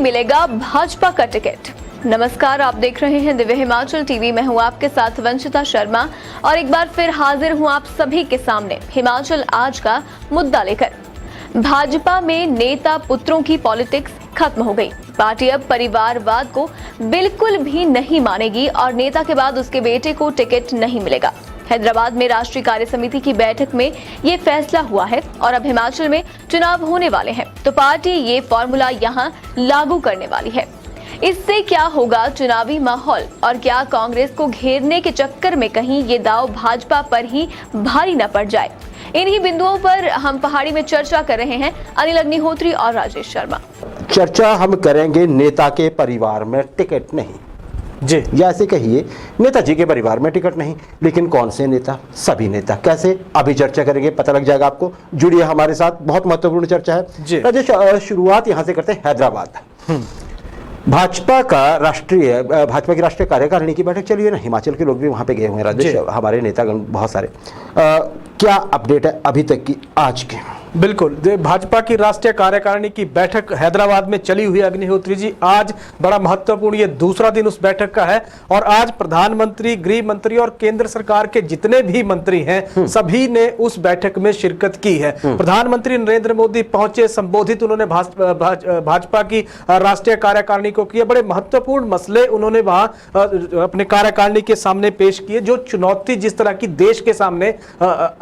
मिलेगा भाजपा का टिकट। नमस्कार, आप देख रहे हैं दिव्य हिमाचल टीवी। मैं हूं आपके साथ वंशिता शर्मा और एक बार फिर हाजिर हूं आप सभी के सामने हिमाचल आज का मुद्दा लेकर। भाजपा में नेता पुत्रों की पॉलिटिक्स खत्म हो गई। पार्टी अब परिवारवाद को बिल्कुल भी नहीं मानेगी और नेता के बाद उसके बेटे को टिकट नहीं मिलेगा। हैदराबाद में राष्ट्रीय कार्य समिति की बैठक में ये फैसला हुआ है और अब हिमाचल में चुनाव होने वाले हैं तो पार्टी ये फॉर्मूला यहां लागू करने वाली है। इससे क्या होगा चुनावी माहौल और क्या कांग्रेस को घेरने के चक्कर में कहीं ये दाव भाजपा पर ही भारी न पड़ जाए। इन्हीं बिंदुओं पर हम पहाड़ी में चर्चा कर रहे हैं अनिल अग्निहोत्री और राजेश शर्मा। चर्चा हम करेंगे नेता के परिवार में टिकट नहीं जी, या ऐसे कहिए नेताजी के परिवार में टिकट नहीं, लेकिन कौन से नेता? सभी नेता। कैसे? अभी चर्चा करेंगे, पता लग जाएगा आपको। जुड़िए हमारे साथ, बहुत महत्वपूर्ण चर्चा है। राजेश, शुरुआत यहां से करते हैं। हैदराबाद भाजपा की राष्ट्रीय कार्यकारिणी की बैठक चली है ना, हिमाचल के लोग भी वहां पे गए हुए हैं राजेश, हमारे नेतागण बहुत सारे। क्या अपडेट है अभी तक की आज के? बिल्कुल, भाजपा की राष्ट्रीय कार्यकारिणी की बैठक हैदराबाद में चली हुई अग्निहोत्री जी। आज बड़ा महत्वपूर्ण ये दूसरा दिन उस बैठक का है और आज प्रधानमंत्री, गृह मंत्री और केंद्र सरकार के जितने भी मंत्री हैं सभी ने उस बैठक में शिरकत की है। प्रधानमंत्री नरेंद्र मोदी पहुंचे, संबोधित उन्होंने भाजपा की राष्ट्रीय कार्यकारिणी को किया। बड़े महत्वपूर्ण मसले उन्होंने वहां अपने कार्यकारिणी के सामने पेश किए, जो चुनौती जिस तरह की देश के सामने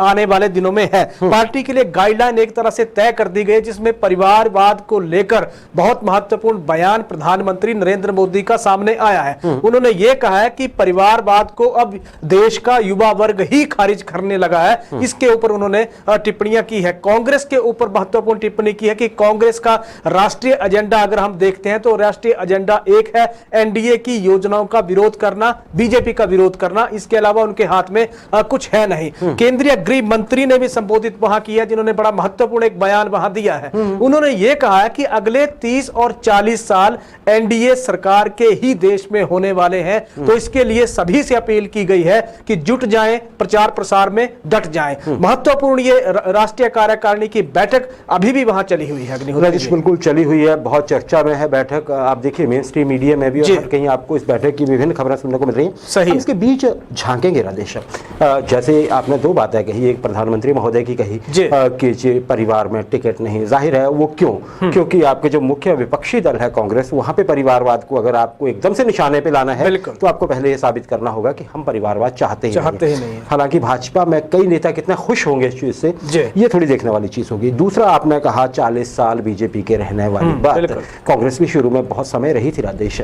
आने वाले दिनों में है। पार्टी के लिए गाइडलाइन एक तरह से तय कर दी गई, जिसमें परिवारवाद को लेकर बहुत महत्वपूर्ण बयान प्रधानमंत्री नरेंद्र मोदी का सामने आया है। उन्होंने यह कहा है कि परिवारवाद को अब देश का युवा वर्ग ही खारिज करने लगा है। इसके ऊपर उन्होंने टिप्पणियां की है। कांग्रेस के ऊपर महत्वपूर्ण टिप्पणी की है कि कांग्रेस का राष्ट्रीय एजेंडा अगर हम देखते हैं तो राष्ट्रीय एजेंडा एक है एनडीए की योजनाओं का विरोध करना, बीजेपी का विरोध करना, इसके अलावा उनके हाथ में कुछ है नहीं। केंद्रीय गृह मंत्री ने भी संबोधित वहां किया, जिन्होंने बड़ा महत्वपूर्ण एक बयान वहां दिया है। उन्होंने यह कहा है कि अगले 30 और 40 साल एनडीए सरकार के ही देश में होने वाले हैं, तो इसके लिए सभी से अपील की गई है कि जुट जाएं, प्रचार प्रसार में डट जाएं। महत्वपूर्ण ये राष्ट्रीय कार्यकारिणी की बैठक अभी भी वहां चली हुई है। बिल्कुल चली हुई है, बहुत चर्चा में है बैठक। आप देखिए मेन स्ट्रीम मीडिया में भी और कहीं आपको इस बैठक की विभिन्न खबरें सुनने को मिल रही हैं। सही, इसके बीच झांकेंगे राजेश। जैसे आपने दो बातें कही, एक प्रधानमंत्री महोदय की कही कि परिवार में टिकट नहीं। जाहिर है वो क्यों? क्योंकि आपके जो मुख्य विपक्षी दल है कांग्रेस, वहां पे परिवारवाद को अगर आपको एकदम से निशाने पे लाना है तो आपको पहले ये साबित करना होगा कि हम परिवारवाद चाहते ही नहीं। हालांकि भाजपा में कई नेता कितने खुश होंगे इस चीज से, ये थोड़ी देखने वाली चीज होगी। दूसरा, आपने कहा 40 साल बीजेपी के रहने वाली बात। कांग्रेस भी शुरू में बहुत समय रही थी राजेश,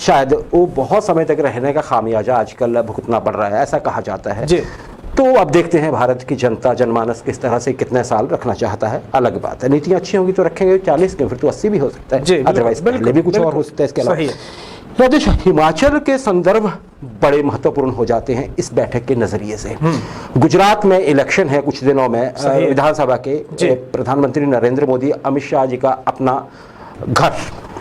शायद वो बहुत समय तक रहने का खामियाजा आजकल भुगतना पड़ रहा है, ऐसा कहा जाता है। तो अब देखते हैं भारत की जनता, जनमानस किस तरह से कितने साल रखना चाहता है। अलग बात है, नीतियां अच्छी होंगी तो रखेंगे 40 के, फिर तो 80 भी हो सकता है, अदरवाइज पहले भी कुछ और हो सकता है। इसके अलावा राजेश, हिमाचल के संदर्भ बड़े महत्वपूर्ण हो जाते हैं इस बैठक के नजरिए से। गुजरात में इलेक्शन है कुछ दिनों में विधानसभा के। प्रधानमंत्री नरेंद्र मोदी, अमित शाह जी का अपना घर,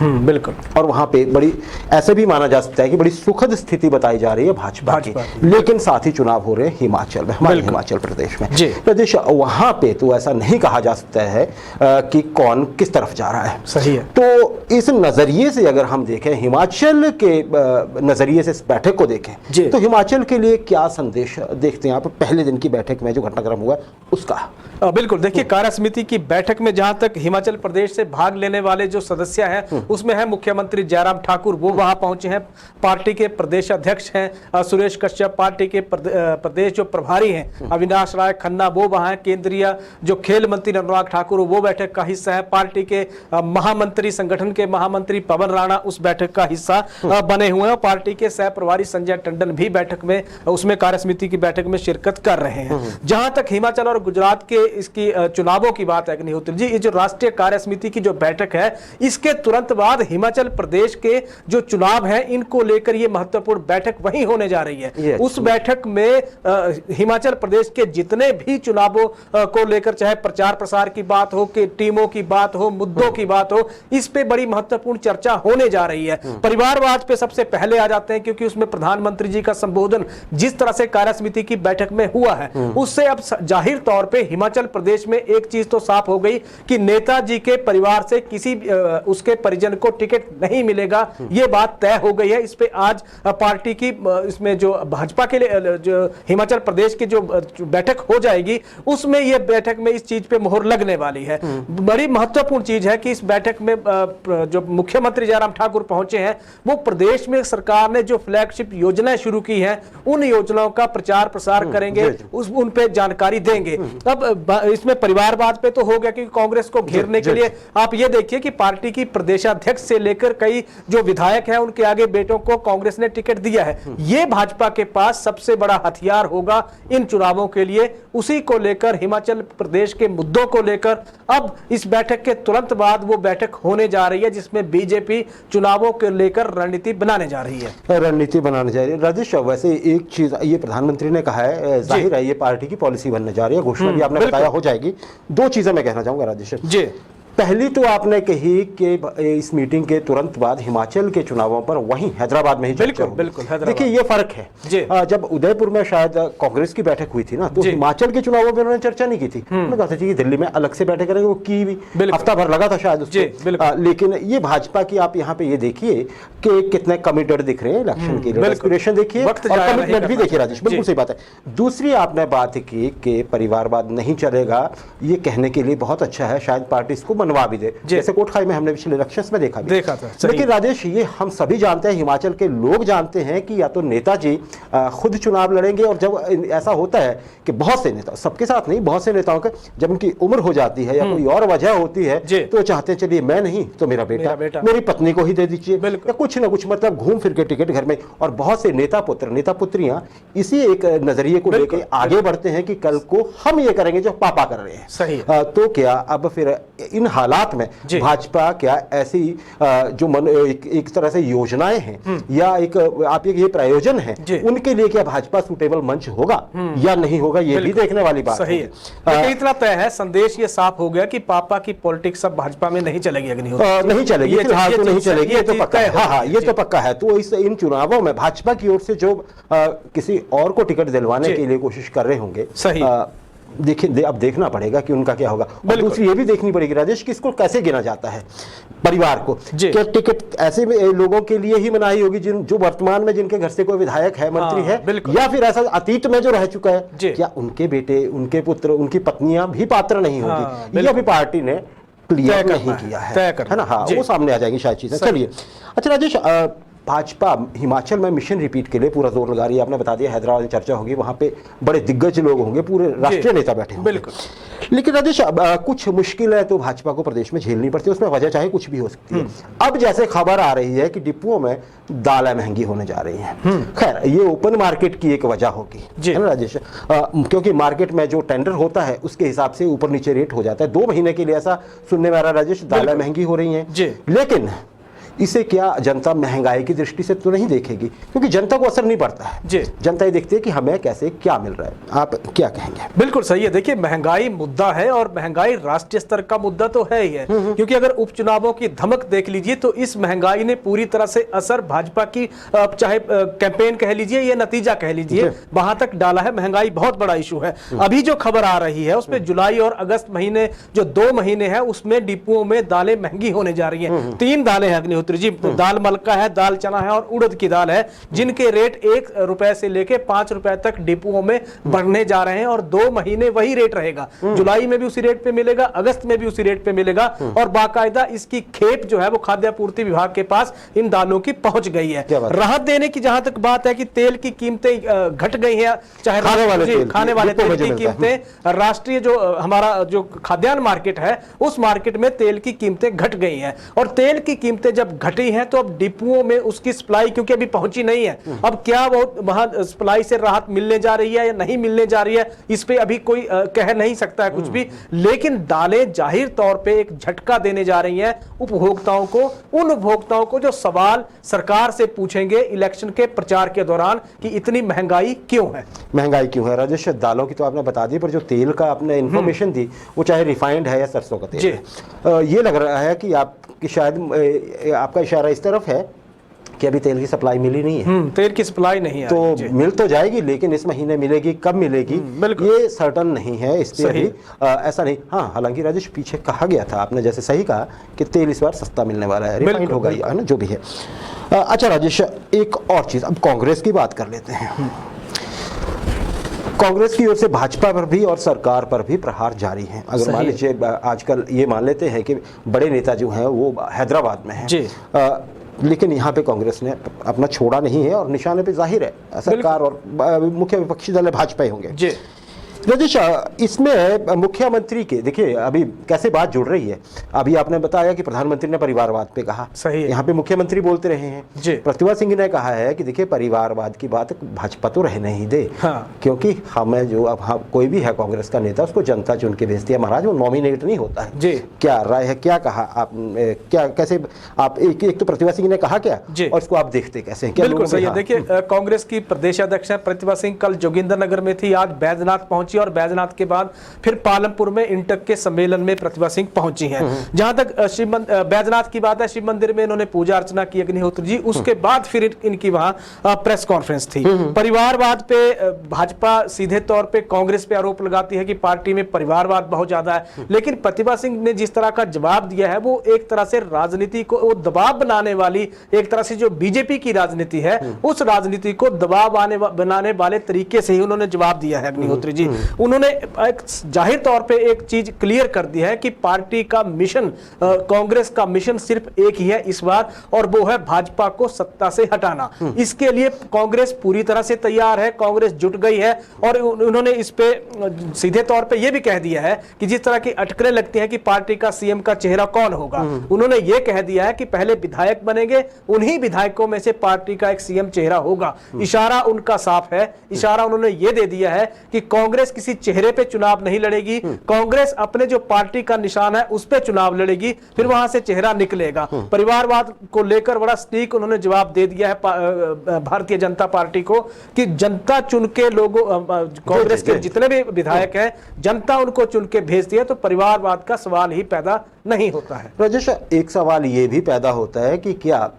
बिल्कुल, और वहां पे बड़ी ऐसे भी माना जा सकता है कि बड़ी सुखद स्थिति बताई जा रही है भाजपा की। लेकिन साथ ही चुनाव हो रहे हैं हिमाचल में, हमारे हिमाचल प्रदेश में। प्रदेश वहां पे तो ऐसा नहीं कहा जा सकता है कि कौन किस तरफ जा रहा है। सही है। तो इस नजरिए से अगर हम देखें, हिमाचल के नजरिए से इस बैठक को देखें तो हिमाचल के लिए क्या संदेश देखते हैं आप पहले दिन की बैठक में जो घटनाक्रम हुआ उसका? बिल्कुल, देखिए कार्य समिति की बैठक में जहां तक हिमाचल प्रदेश से भाग लेने वाले जो सदस्य हैं उसमें है मुख्यमंत्री जयराम ठाकुर, वो वहां पहुंचे हैं। पार्टी के प्रदेश अध्यक्ष हैं सुरेश कश्यप, पार्टी के प्रदेश जो प्रभारी हैं अविनाश राय खन्ना, वो वहां हैं। केंद्रीय जो खेल मंत्री अनुराग ठाकुर, वो बैठक का हिस्सा है। पार्टी के महामंत्री, संगठन के महामंत्री पवन राणा उस बैठक का हिस्सा बने हुए हैं। पार्टी के सह प्रभारी संजय टंडन भी बैठक में, उसमें कार्य समिति की बैठक में शिरकत कर रहे हैं। जहां तक हिमाचल और गुजरात के इसकी चुनावों की बात है अग्निहोत्री जी, ये जो राष्ट्रीय कार्य समिति की जो बैठक है, इसके तुरंत बाद हिमाचल प्रदेश के जो चुनाव हैं इनको लेकर ये महत्वपूर्ण बैठक वहीं होने जा रही है। उस बैठक में हिमाचल प्रदेश के जितने भी चुनावों को लेकर, चाहे प्रचार प्रसार की बात हो, कि टीमों की बात हो, मुद्दों की बात हो, इस पे बड़ी महत्वपूर्ण चर्चा होने जा रही है। परिवारवाद पे सबसे पहले आ जाते हैं, क्योंकि उसमें प्रधानमंत्री जी का संबोधन जिस तरह से कार्य समिति की बैठक में हुआ है, उससे अब जाहिर तौर पे हिमाचल प्रदेश में एक चीज तो साफ हो गई कि नेताजी के परिवार से किसी उसके परिजन परिजन को टिकट नहीं मिलेगा, ये बात तय हो गई है। इस पे आज पार्टी की इसमें जो भाजपा के लिए जो हिमाचल प्रदेश की जो बैठक हो जाएगी, उसमें ये बैठक में इस चीज पे मोहर लगने वाली है। बड़ी महत्वपूर्ण चीज है कि इस बैठक में जो मुख्यमंत्री जयराम ठाकुर पहुंचे हैं, वो प्रदेश में सरकार ने जो फ्लैगशिप योजनाएं शुरू की हैं, उन योजनाओं का प्रचार प्रसार करेंगे, उन पे जानकारी देंगे। अब इसमें परिवारवाद पे तो हो गया, क्योंकि कांग्रेस को घेरने के लिए आप ये देखिए कि पार्टी की प्रदेशाध्यक्ष से लेकर कई जो विधायक हैं, उनके आगे बेटों को कांग्रेस ने टिकट दिया है। ये भाजपा के पास सबसे बड़ा हथियार होगा इन चुनावों के लिए। उसी को लेकर, हिमाचल प्रदेश के मुद्दों को लेकर अब इस बैठक के तुरंत बाद वो बैठक होने जा रही है, जिसमें बीजेपी चुनावों को लेकर रणनीति बनाने जा रही है। रणनीति बनाने जा रही है। राजेश, वैसे एक चीज ये प्रधानमंत्री ने कहा है, जाहिर है ये पार्टी की पॉलिसी बनने जा रही है, घोषणा भी आपने बताया हो जाएगी। दो चीजें मैं कहना चाहूंगा राजेश जी। पहली तो आपने कही कि इस मीटिंग के तुरंत बाद हिमाचल के चुनावों पर वहीं हैदराबाद में ही चर्चा होगी। बिल्कुल, देखिए ये फर्क है। जब उदयपुर में शायद कांग्रेस की बैठक हुई थी ना, तो हिमाचल के चुनावों पर उन्होंने चर्चा नहीं की थी। उन्होंने कहा था कि दिल्ली में अलग से बैठक करेंगे, वो की भी हफ्ता भर लगा था शायद उसको। लेकिन ये भाजपा की आप यहाँ पे ये देखिए कि कितने कमिटेड दिख रहे हैं इलेक्शन के लिए, एस्पिरेशन देखिए और कमिटमेंट भी देखिए राजेश, बिल्कुल सही बात है। दूसरी आपने बात की कि परिवारवाद नहीं चलेगा, ये कहने के लिए बहुत अच्छा है, शायद पार्टी इसको मनवा भी दे, जैसे कोटखाई में हमने पिछले इलेक्शंस में देखा था। लेकिन राजेश, ये हम सभी जानते हैं, हिमाचल के लोग जानते हैं कि या तो नेताजी खुद चुनाव लड़ेंगे, और जब ऐसा होता है कि बहुत से नेता, सबके साथ नहीं, बहुत से नेताओं के जब उनकी उम्र हो जाती है या कोई और वजह होती है, तो चाहते हैं चलिए मैं नहीं तो मेरा बेटा, मेरी पत्नी को ही दे दीजिए, या कुछ ना कुछ मतलब घूम फिर के टिकट घर में। और बहुत से नेता पुत्र नेता पुत्रियां इसी एक नजरिए को लेकर आगे बढ़ते हैं कि कल को हम ये करेंगे जो पापा कर रहे हैं। सही। तो क्या अब फिर इन हालात में भाजपा क्या ऐसी जो एक तरह से योजनाएं हैं या एक आप ये प्रायोजन है, उनके लिए क्या भाजपा सूटेबल मंच होगा या नहीं होगा, ये भी देखने वाली बात सही है। इतना तय है, संदेश ये साफ हो गया कि पापा की पॉलिटिक्स अब भाजपा में नहीं चलेगी। नहीं चलेगी, फिलहाल तो नहीं चलेगी, ये तो पक्का है। हाँ, ये तो पक्का है। तो इन चुनावों में भाजपा की ओर से जो किसी और को टिकट दिलवाने के लिए कोशिश कर रहे होंगे, सही देखिए अब देखना पड़ेगा कि उनका क्या होगा। और दूसरी ये भी देखनी पड़ेगी राजेश कि इसको कैसे गिना जाता है परिवार को, क्या टिकट ऐसे लोगों के लिए ही बनाई होगी जो वर्तमान में जिनके घर से कोई विधायक है, मंत्री है, या फिर ऐसा अतीत में जो रह चुका है, क्या उनके बेटे, उनके पुत्र, उनकी पत्नियां भी पात्र नहीं होगी, ये अभी पार्टी ने क्लियर नहीं किया है ना। हाँ, वो सामने आ जाएगी शायद चीजें। चलिए, अच्छा राजेश, भाजपा हिमाचल में मिशन रिपीट के लिए पूरा जोर लगा रही है। आपने बता दिया हैदराबाद में चर्चा होगी, वहां पे बड़े दिग्गज लोग होंगे, पूरे राष्ट्रीय नेता बैठे होंगे। बिल्कुल। लेकिन राजेश, कुछ मुश्किलें तो भाजपा को प्रदेश में झेलनी पड़ती है, उसमें वजह चाहे कुछ भी हो सकती है। अब जैसे खबर आ रही है कि डिपुओं में दालें महंगी होने जा रही हैं। खैर, ये ओपन मार्केट की एक वजह होगी, है ना राजेश, क्योंकि मार्केट में जो टेंडर होता है उसके हिसाब से ऊपर नीचे रेट हो जाता है। 2 महीने के लिए ऐसा सुनने में आ रहा है राजेश, दालें महंगी हो रही हैं। लेकिन इसे क्या जनता महंगाई की दृष्टि से तो नहीं देखेगी, क्योंकि जनता को असर नहीं पड़ता है। जनता ये देखती है कि हमें कैसे क्या मिल रहा है। आप क्या कहेंगे? बिल्कुल सही है। देखिए, महंगाई मुद्दा है और महंगाई राष्ट्रीय स्तर का मुद्दा तो है ही है, क्योंकि अगर उपचुनावों की धमक देख लीजिए तो इस महंगाई ने पूरी तरह से असर भाजपा की, चाहे कैंपेन कह लीजिए या नतीजा कह लीजिए, वहां तक डाला है। महंगाई बहुत बड़ा इशू है। अभी जो खबर आ रही है उसमें जुलाई और अगस्त महीने, जो 2 महीने हैं, उसमें डिपुओं में दालें महंगी होने जा रही हैं। 3 दालें हैं जी, दाल मलका है, दाल चना है और उड़द की दाल है, जिनके रेट 1 रुपए से लेके 5 रुपए तक डिपुओं में बढ़ने जा रहे हैं और 2 महीने वही रेट रहेगा। जुलाई में भी उसी रेट पे मिलेगा, अगस्त में भी उसी रेट पे मिलेगा और बाकायदा इसकी खेप जो है वो खाद्य आपूर्ति विभाग के पास इन दालों की पहुंच गई है। राहत देने की जहां तक बात है कि तेल की कीमतें घट गई हैं, चाहे खाने वाले तेल की कीमतें, राष्ट्रीय जो हमारा जो खाद्यान्न मार्केट है उस मार्केट में तेल की कीमतें घट गई हैं। और तेल की कीमतें जब घटी हैं तो अब डिपुओं में उसकी सप्लाई क्योंकि अभी पहुंची नहीं है, अब क्या वो वहां सप्लाई से राहत मिलने जा रही है या नहीं मिलने जा रही है, इस पे अभी कोई कह नहीं सकता है कुछ भी। लेकिन दालें जाहिर तौर पे एक झटका देने जा रही हैं उपभोक्ताओं को, उन उपभोक्ताओं को जो सवाल सरकार से पूछेंगे इलेक्शन के प्रचार के दौरान कि इतनी महंगाई क्यों है। महंगाई क्यों है राजेश? दालों की तो आपने बता दी, पर जो तेल का आपने इंफॉर्मेशन दी वो चाहे रिफाइंड है या सरसों का तेल है, ये लग रहा है कि आपकी शायद आपका इशारा इस तरफ है कि अभी तेल की सप्लाई मिली नहीं है। तेल की सप्लाई नहीं है तो मिल तो जाएगी, लेकिन इस महीने मिलेगी, कब मिलेगी ये सर्टन नहीं है, इसलिए अभी ऐसा नहीं। हाँ, हालांकि राजेश पीछे कहा गया था, आपने जैसे सही कहा कि तेल इस बार सस्ता मिलने वाला है, रिफाइंड होगा है ना, जो भी है। अच्छा राजेश, एक और चीज, अब कांग्रेस की बात कर लेते हैं। कांग्रेस की ओर से भाजपा पर भी और सरकार पर भी प्रहार जारी हैं। अगर मान लीजिए आजकल ये मान लेते हैं कि बड़े नेता जो हैं वो हैदराबाद में हैं, लेकिन यहाँ पे कांग्रेस ने अपना छोड़ा नहीं है और निशाने पे जाहिर है सरकार और मुख्य विपक्षी दल भाजपा ही होंगे। राजेश, इसमें मुख्यमंत्री के देखिए अभी कैसे बात जुड़ रही है। अभी आपने बताया कि प्रधानमंत्री ने परिवारवाद पे कहा, सही है, यहाँ पे मुख्यमंत्री बोलते रहे हैं। प्रतिभा सिंह ने कहा है कि देखिए परिवारवाद की बात भाजपा तो रहने ही दे, क्योंकि हमें जो अब कोई भी है कांग्रेस का नेता उसको जनता चुन के भेजती है महाराज, वो नॉमिनेट नहीं होता है। क्या राय है, क्या कहा आप, क्या कैसे आप, एक तो प्रतिभा सिंह ने कहा क्या और उसको आप देखते कैसे हैं? बिल्कुल सही है। देखिए कांग्रेस की प्रदेश अध्यक्ष प्रतिभा सिंह कल जोगिंदरनगर में थी, आज बैजनाथ पहुंची और बैजनाथ के बाद फिर पालमपुर में इंटक के सम्मेलन में प्रतिभा सिंह पहुंची हैं। जहां तक बैजनाथ की बात है, शिव मंदिर में इन्होंने पूजा अर्चना की अग्निहोत्री जी, उसके बाद फिर इनकी वहां प्रेस कॉन्फ्रेंस थी। परिवारवाद पे भाजपा सीधे तौर पे कांग्रेस पे आरोप लगाती है कि पार्टी में परिवारवाद बहुत ज्यादा है, लेकिन प्रतिभा सिंह ने जिस तरह का जवाब दिया है वो एक तरह से राजनीति को दबाव बनाने वाली, एक तरह से जो बीजेपी की राजनीति है उस राजनीति को दबाव बनाने वाले तरीके से ही उन्होंने जवाब दिया है अग्निहोत्री जी। उन्होंने एक जाहिर तौर पे एक चीज क्लियर कर दी है कि पार्टी का मिशन, कांग्रेस का मिशन सिर्फ एक ही है इस बार, और वो है भाजपा को सत्ता से हटाना। इसके लिए कांग्रेस पूरी तरह से तैयार है, कांग्रेस जुट गई है। और उन्होंने इस पे सीधे तौर पे ये भी कह दिया है कि जिस तरह की अटकलें लगती हैं कि पार्टी का सीएम का चेहरा कौन होगा, उन्होंने ये कह दिया है कि पहले विधायक बनेंगे, उन्हीं विधायकों में से पार्टी का एक सीएम चेहरा होगा। इशारा उनका साफ है, इशारा उन्होंने ये दे दिया है कि कांग्रेस किसी चेहरे पे चुनाव नहीं लड़ेगी, कांग्रेस अपने जो पार्टी का निशान है उस पे चुनाव लड़ेगी, फिर वहां से चेहरा निकलेगा। परिवारवाद को लेकर बड़ा सटीक उन्होंने जवाब दे दिया है भारतीय जनता पार्टी को कि जनता चुन के लोगों, कांग्रेस के जितने भी विधायक हैं जनता उनको चुन के भेजती है, तो परिवारवाद का सवाल ही पैदा नहीं होता है। राजेश, एक सवाल ये भी पैदा होता है कि क्या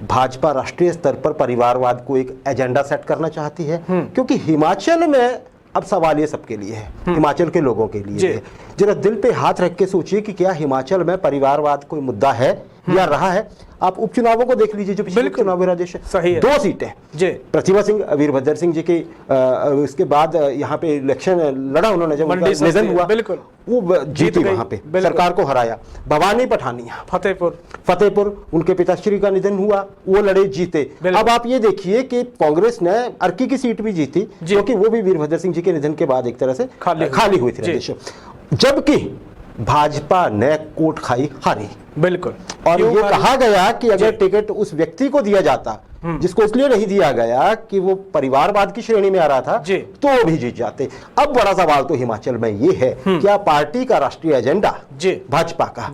भाजपा राष्ट्रीय स्तर पर परिवारवाद को एक एजेंडा सेट करना चाहती है? क्योंकि हिमाचल में अब सवाल ये सबके लिए है, हिमाचल के लोगों के लिए है। जरा दिल पे हाथ रख के सोचिए कि क्या हिमाचल में परिवारवाद कोई मुद्दा है या रहा है? आप उपचुनावों को देख लीजिए, जो पिछले चुनाव राजेश सही है, 2 सीटें प्रतिभा सिंह, वीरभद्र सिंह जी की, उसके बाद यहाँ पे इलेक्शन लड़ा उन्होंने, जब निधन हुआ बिल्कुल वो जीती, वहां पे सरकार को हराया। भवानी पठानिया फतेहपुर उनके पिताश्री का निधन हुआ, वो लड़े, जीते। अब आप ये देखिए कि कांग्रेस ने अर्की की सीट भी जीती, क्योंकि वो भी वीरभद्र सिंह जी के निधन के बाद एक तरह से खाली हुई थी, जबकि भाजपा ने कोट खाई हारी। बिल्कुल, और ये कहा गया कि अगर टिकट उस व्यक्ति को दिया जाता जिसको इसलिए नहीं दिया गया कि वो परिवारवाद की श्रेणी में आ रहा था, तो वो भी जीत जाते। अब बड़ा सवाल तो हिमाचल में ये है, क्या पार्टी का राष्ट्रीय एजेंडा भाजपा का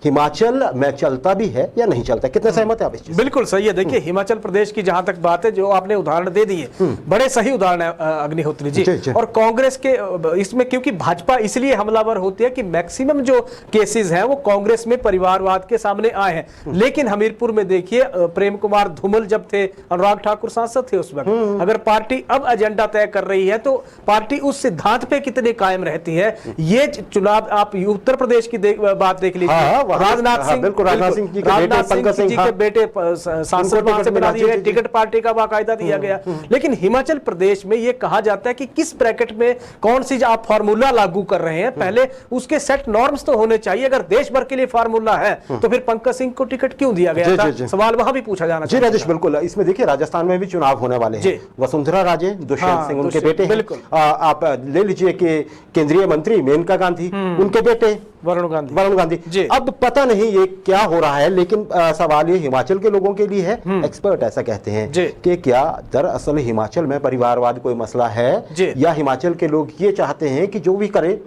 हिमाचल में चलता भी है या नहीं चलता? कितने सहमत है आप इस चीज? बिल्कुल सही है। देखिए हिमाचल प्रदेश की जहां तक बात है, जो आपने उदाहरण दे दिए, बड़े सही उदाहरण है अग्निहोत्री जी। और कांग्रेस के इसमें, क्योंकि भाजपा इसलिए हमलावर होती है कि मैक्सिमम जो केसेस हैं वो कांग्रेस में परिवारवाद के सामने आए हैं। लेकिन हमीरपुर में देखिए प्रेम कुमार धूमल जब थे, अनुराग ठाकुर सांसद थे उस वक्त। अगर पार्टी अब एजेंडा तय कर रही है तो पार्टी उस सिद्धांत पे कितने कायम रहती है। ये चुनाव आप उत्तर प्रदेश की बात देख लीजिए, राजनाथ सिंह जी के बेटे सांसद वहां से बना दिए गए, टिकट पार्टी का बाकायदा दिया गया। लेकिन हिमाचल प्रदेश में ये कहा जाता है कि किस ब्रैकेट में कौन सी आप फार्मूला लागू कर रहे हैं, पहले उसके सेट नॉर्म्स तो होने चाहिए। अगर देश भर के लिए फार्मूला है तो फिर पंकज सिंह को टिकट क्यों दिया गया था? सवाल वहां भी पूछा जाना चाहिए। राजेश, बिल्कुल। इसमें देखिए राजस्थान में भी चुनाव होने वाले हैं, वसुंधरा राजे, दुष्यंत सिंह उनके बेटे हैं। आप ले लीजिए कि केंद्रीय मंत्री मेनका गांधी, उनके बेटे वरुण गांधी। अब पता नहीं ये क्या हो रहा है, लेकिन सवाल ये हिमाचल के लोगों के लिए है। एक्सपर्ट ऐसा कहते हैं कि क्या दरअसल हिमाचल में परिवारवाद कोई मसला है, या हिमाचल के लोग ये चाहते हैं कि जो भी करे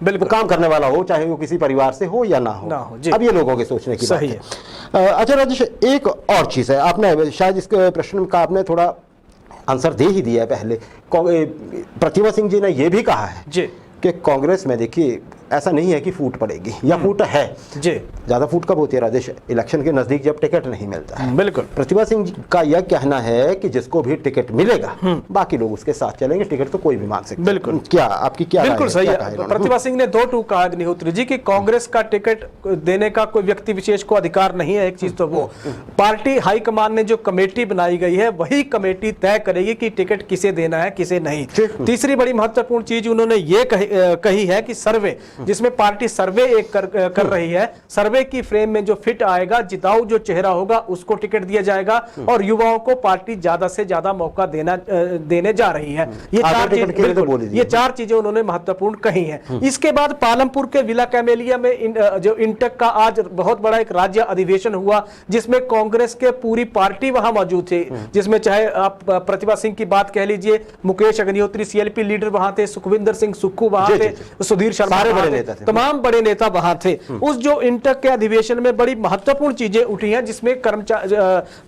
बिल्कुल काम करने वाला हो, चाहे वो किसी परिवार से हो या ना हो। अब ये लोगों के सोचने की बात है। अच्छा राजेश, एक और चीज है, आपने शायद इस प्रश्न का आपने थोड़ा आंसर दे ही दिया है पहले। प्रतिभा सिंह जी ने यह भी कहा है कि कांग्रेस में देखिए ऐसा नहीं है कि फूट पड़ेगी या फूट है जी। ज्यादा फूट कब होती है राजेश? इलेक्शन के नजदीक जब टिकट नहीं मिलता है। बिल्कुल। प्रतिभा सिंह जी का यह कहना है कि जिसको भी टिकट मिलेगा बाकी लोग उसके साथ चलेंगे, टिकट तो कोई भी मांग सकता है। बिल्कुल। क्या आपकी क्या बिल्कुल राय सही है? है। प्रतिभा सिंह ने दो टूक कहा अग्निहोत्री जी कि कांग्रेस का टिकट देने का कोई व्यक्ति विशेष को अधिकार नहीं है। एक चीज तो वो पार्टी हाईकमान ने जो कमेटी बनाई गई है वही कमेटी तय करेगी कि टिकट किसे देना है किसे नहीं। तीसरी बड़ी महत्वपूर्ण चीज उन्होंने ये कही है कि सर्वे, जिसमें पार्टी सर्वे एक कर रही है, सर्वे की फ्रेम में जो फिट आएगा, जिताऊ जो चेहरा होगा उसको टिकट दिया जाएगा और युवाओं को पार्टी ज्यादा से ज्यादा मौका देने जा रही है। ये चार चीजें उन्होंने महत्वपूर्ण कही हैं। इसके बाद पालमपुर के विला कैमेलिया में जो इंटक का आज बहुत बड़ा एक राज्य अधिवेशन हुआ जिसमें कांग्रेस के पूरी पार्टी वहां मौजूद थी, जिसमें चाहे आप प्रतिभा सिंह की बात कह लीजिए, मुकेश अग्निहोत्री सीएलपी लीडर वहां थे, सुखविंदर सिंह सुक्खू वहां थे, सुधीर शर्मा वहां थे, तमाम बड़े नेता वहां थे। उस जो इंटक के अधिवेशन में बड़ी महत्वपूर्ण चीजें उठी हैं जिसमें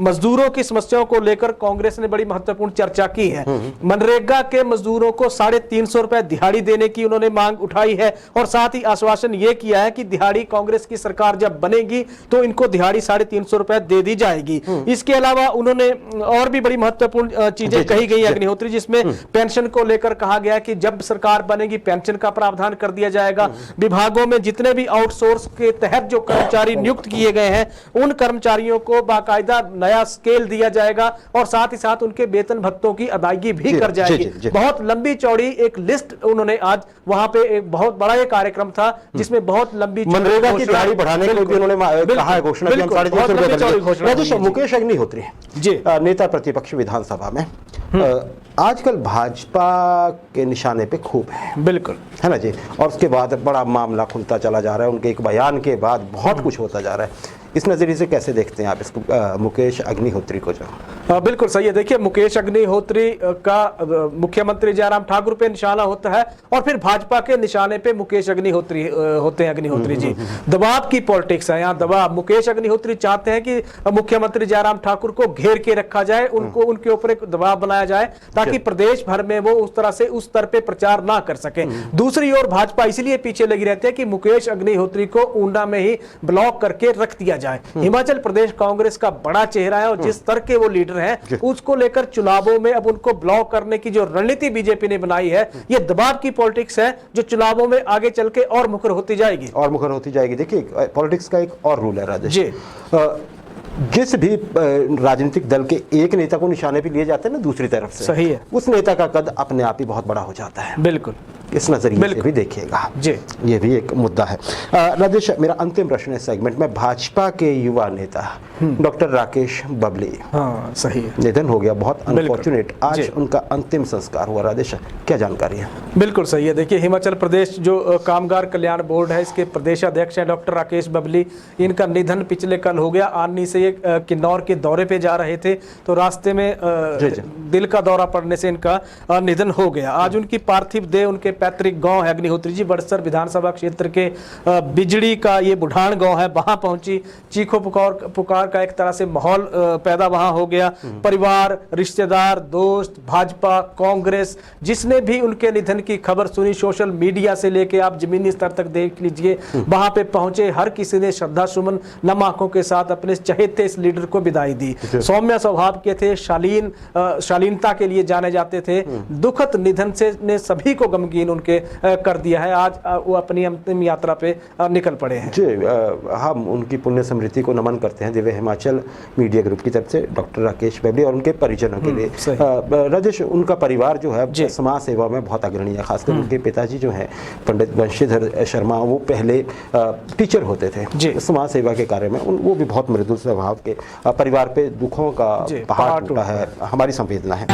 मजदूरों की समस्याओं को लेकर कांग्रेस ने बड़ी महत्वपूर्ण चर्चा की है। मनरेगा के मजदूरों को 350 रुपए दिहाड़ी देने की उन्होंने मांग उठाई है और साथ ही आश्वासन यह किया है कि दिहाड़ी कांग्रेस की सरकार जब बनेगी तो इनको दिहाड़ी 350 रुपए दे दी जाएगी। इसके अलावा उन्होंने और भी बड़ी महत्वपूर्ण चीजें कही गई अग्निहोत्री, जिसमें पेंशन को लेकर कहा गया कि जब सरकार बनेगी पेंशन का प्रावधान कर दिया जाएगा। विभागों में जितने भी आउटसोर्स के तहत जो कर्मचारी नियुक्त किए गए हैं उन कर्मचारियों को बाकायदा नया स्केल दिया जाएगा और साथ ही साथ उनके वेतन भत्तों की अदायगी भी कर जाएगी। बहुत लंबी चौड़ी एक लिस्ट उन्होंने आज वहां पे एक बहुत बड़ा एक कार्यक्रम था जिसमें बहुत लंबी मनरेगा की दिहाड़ी बढ़ाने के लिए उन्होंने कहा है, घोषणा की, 350 रुपए। मुकेश अग्निहोत्री जी नेता प्रतिपक्ष विधानसभा में आजकल भाजपा के निशाने पे खूब है, बिल्कुल है ना जी। और उसके बाद बड़ा मामला खुलता चला जा रहा है, उनके एक बयान के बाद बहुत कुछ होता जा रहा है। इस नजरिए से कैसे देखते हैं आप इसको, मुकेश अग्निहोत्री को? जो बिल्कुल सही है। देखिए, मुकेश अग्निहोत्री का मुख्यमंत्री जयराम ठाकुर पे निशाना होता है और फिर भाजपा के निशाने पे मुकेश अग्निहोत्री होते हैं। अग्निहोत्री जी दबाव की पॉलिटिक्स है यहाँ, दबाव। मुकेश अग्निहोत्री चाहते हैं कि मुख्यमंत्री जयराम ठाकुर को घेर के रखा जाए, उनको उनके ऊपर एक दबाव बनाया जाए ताकि प्रदेश भर में वो उस तरह से उस स्तर पे प्रचार ना कर सके। दूसरी ओर भाजपा इसलिए पीछे लगी रहती है कि मुकेश अग्निहोत्री को ऊना में ही ब्लॉक करके रख दिया जाए। हिमाचल प्रदेश कांग्रेस का बड़ा चेहरा है और जिस स्तर के वो लीडर हैं उसको लेकर चुनावों में अब उनको ब्लॉक करने की जो रणनीति बीजेपी ने बनाई है, ये दबाव की पॉलिटिक्स है जो चुनावों में आगे चल के और मुखर होती जाएगी। देखिए, पॉलिटिक्स का एक और रूल है राजेश जी, जिस भी राजनीतिक दल के एक नेता को निशाने पे लिए जाते हैं ना दूसरी तरफ से, सही है, उस नेता का कद अपने आप ही बहुत बड़ा हो जाता है। बिल्कुल, इस नजरिए से भी देखिएगा जी, ये भी एक मुद्दा है। राजेश, मेरा अंतिम प्रश्न इस सेगमेंट में, भाजपा के युवा नेता डॉक्टर राकेश बबली, हाँ सही है, निधन हो गया, बहुत अनफॉर्चुनेट। आज उनका अंतिम संस्कार हुआ। राजेश, क्या जानकारी है? बिल्कुल सही है। देखिए, हिमाचल प्रदेश जो कामगार कल्याण बोर्ड है, इसके प्रदेश अध्यक्ष हैं डॉक्टर राकेश बबली। इनका निधन पिछले कल हो गया। आर्नी से ये किन्नौर के दौरे पे जा रहे थे तो रास्ते में दिल का दौरा पड़ने से इनका निधन हो गया। आज उनकी पार्थिव देह उनके पैतृक गांव है अग्निहोत्री जी, बड़सर विधानसभा क्षेत्र के बिजड़ी का ये बुढ़ान गांव है, वहां पहुंची। चीखो पुकार का एक तरह से माहौल पैदा वहां हो गया। परिवार, रिश्तेदार, दोस्त, भाजपा, कांग्रेस, जिसने भी उनके निधन की खबर सुनी, सोशल मीडिया से लेके आप जमीनी स्तर तक देख लीजिए, वहां पे पहुंचे हर किसी ने श्रद्धा सुमन नम आंखों के साथ अपने चहेते इस लीडर को विदाई दी। सौम्य स्वभाव के थे, शालीनता के लिए जाने जाते थे। दुखद निधन से ने सभी को गमगीन उनके कर दिया है। आज वो अपनी अंतिम यात्रा पे निकल पड़े हैं जी। हम उनकी पुण्य स्मृति को नमन करते हैं दिव्य हिमाचल मीडिया ग्रुप की तरफ से डॉक्टर राकेश बबली और उनके परिजनों के लिए। राजेश, उनका परिवार जो है समाज सेवा में बहुत अग्रणी है, खासकर उनके पिताजी जो है पंडित वंशीधर शर्मा, वो पहले टीचर होते थे समाज सेवा के कार्य में। वो भी बहुत मृदुल स्वभाव के, परिवार पे दुखों का पहाड़ टूटा है, हमारी संवेदना है।